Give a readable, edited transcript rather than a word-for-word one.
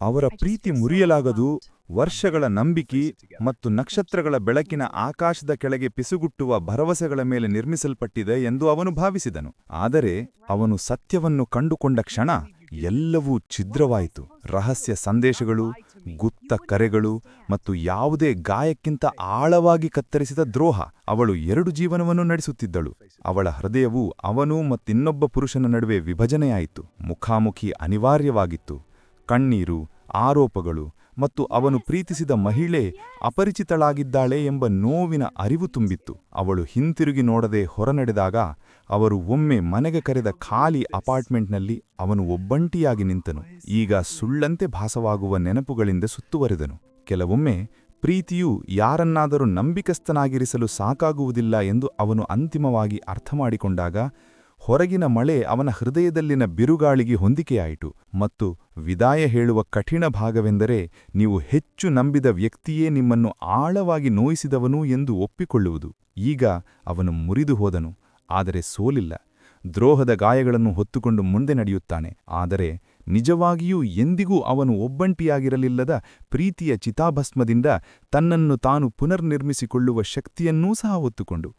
ಅವರ ಪ್ರೀತಿ ಮುರಿಯಲಾಗದು. ವರ್ಷಗಳ ನಂಬಿಕೆ ಮತ್ತು ನಕ್ಷತ್ರಗಳ ಬೆಳಕಿನ ಆಕಾಶದ ಕೆಳಗೆ ಪಿಸುಗುಟ್ಟುವ ಭರವಸೆಗಳ ಮೇಲೆ ನಿರ್ಮಿಸಲ್ಪಟ್ಟಿದೆ ಎಂದು ಅವನು ಭಾವಿಸಿದನು. ಆದರೆ ಅವನು ಸತ್ಯವನ್ನು ಕಂಡುಕೊಂಡ ಕ್ಷಣ ಎಲ್ಲವೂ ಛಿದ್ರವಾಯಿತು. ರಹಸ್ಯ ಸಂದೇಶಗಳು, ಗುಪ್ತ ಕರೆಗಳು ಮತ್ತು ಯಾವುದೇ ಗಾಯಕ್ಕಿಂತ ಆಳವಾಗಿ ಕತ್ತರಿಸಿದ ದ್ರೋಹ. ಅವಳು 2 ಜೀವನವನ್ನು ನಡೆಸುತ್ತಿದ್ದಳು. ಅವಳ ಹೃದಯವು ಅವನು ಮತ್ತಿನ್ನೊಬ್ಬ ಪುರುಷನ ನಡುವೆ ವಿಭಜನೆಯಾಯಿತು. ಮುಖಾಮುಖಿ ಅನಿವಾರ್ಯವಾಗಿತ್ತು. ಕಣ್ಣೀರು, ಆರೋಪಗಳು ಮತ್ತು ಅವನು ಪ್ರೀತಿಸಿದ ಮಹಿಳೆ ಅಪರಿಚಿತಳಾಗಿದ್ದಾಳೆ ಎಂಬ ನೋವಿನ ಅರಿವು ತುಂಬಿತ್ತು. ಅವಳು ಹಿಂತಿರುಗಿ ನೋಡದೆ ಹೊರನಡೆದಾಗ ಅವರು ಒಮ್ಮೆ ಮನೆಗೆ ಕರೆದ ಖಾಲಿ ಅಪಾರ್ಟ್ಮೆಂಟ್ನಲ್ಲಿ ಅವನು ಒಬ್ಬಂಟಿಯಾಗಿ ನಿಂತನು. ಈಗ ಸುಳ್ಳಂತೆ ಭಾಸವಾಗುವ ನೆನಪುಗಳಿಂದ ಸುತ್ತುವರೆದನು. ಕೆಲವೊಮ್ಮೆ ಪ್ರೀತಿಯು ಯಾರನ್ನಾದರೂ ನಂಬಿಕಸ್ಥನಾಗಿರಿಸಲು ಸಾಕಾಗುವುದಿಲ್ಲ ಎಂದು ಅವನು ಅಂತಿಮವಾಗಿ ಅರ್ಥಮಾಡಿಕೊಂಡಾಗ ಹೊರಗಿನ ಮಳೆ ಅವನ ಹೃದಯದಲ್ಲಿನ ಬಿರುಗಾಳಿಗೆ ಹೊಂದಿಕೆಯಾಯಿತು. ಮತ್ತು ವಿದಾಯ ಹೇಳುವ ಕಠಿಣ ಭಾಗವೆಂದರೆ ನೀವು ಹೆಚ್ಚು ನಂಬಿದ ವ್ಯಕ್ತಿಯೇ ನಿಮ್ಮನ್ನು ಆಳವಾಗಿ ನೋಯಿಸಿದವನು ಎಂದು ಒಪ್ಪಿಕೊಳ್ಳುವುದು. ಈಗ ಅವನು ಮುರಿದು ಹೋದನು, ಆದರೆ ಸೋಲಿಲ್ಲ. ದ್ರೋಹದ ಗಾಯಗಳನ್ನು ಹೊತ್ತುಕೊಂಡು ಮುಂದೆ ನಡೆಯುತ್ತಾನೆ, ಆದರೆ ನಿಜವಾಗಿಯೂ ಎಂದಿಗೂ ಅವನು ಒಬ್ಬಂಟಿಯಾಗಿರಲಿಲ್ಲದ ಪ್ರೀತಿಯ ಚಿತಾಭಸ್ಮದಿಂದ ತನ್ನನ್ನು ತಾನು ಪುನರ್ನಿರ್ಮಿಸಿಕೊಳ್ಳುವ ಶಕ್ತಿಯನ್ನೂ ಸಹ ಹೊತ್ತುಕೊಂಡು